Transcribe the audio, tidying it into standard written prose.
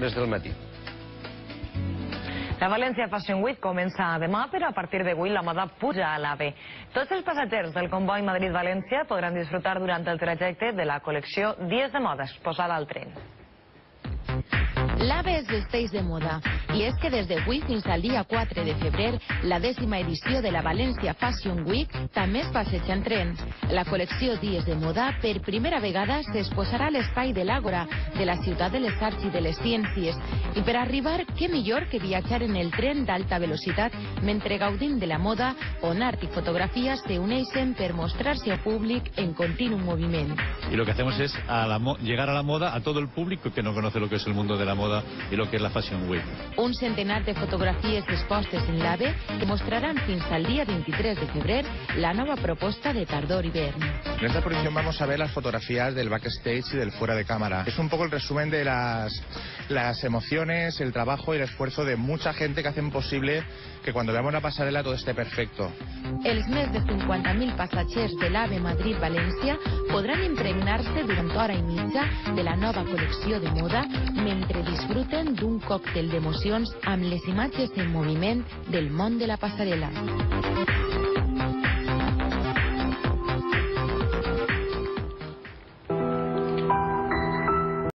hores del matí. La València Fashion Week comença demà, però a partir d'avui la moda puja a l'AVE. Tots els passatgers del comboi Madrid-València podran disfrutar durant el trajecte de la col·lecció Dies de Moda exposada al tren. L'AVE es vesteix de moda, i és que des d'avui fins al dia 4 de febrer, la 10ª edició de la València Fashion Week també es passeja en tren. La col·lecció Dies de Moda per primera vegada s'exposarà a l'espai de l'Àgora, de la ciutat de les arts i de les ciències. I per arribar, què millor que viatjar en el tren d'alta velocitat mentre gaudim de la moda, on art i fotografia se uneixen per mostrar-se al públic en continu moviment. Y lo que hacemos es llegar a la moda a todo el público que no conoce lo que es el mundo de la moda y lo que es la Fashion Week. Un centenar de fotografies expostes en l'AVE que mostraran fins al día 23 de febrer la nova proposta de tardor-hivern. En esta exposición vamos a ver las fotografías del backstage y del fuera de cámara. Es un poco el resumen de las emociones, el trabajo y el esfuerzo de mucha gente que hacen posible que cuando veamos la pasarela todo esté perfecto. Els més de 50.000 passatgers de l'AVE Madrid-València podran impregnar-se durant hora i mitja de la nova col·lecció de moda mentre disfruten d'un còctel d'emocions amb les imatges en moviment del món de la passarel·la.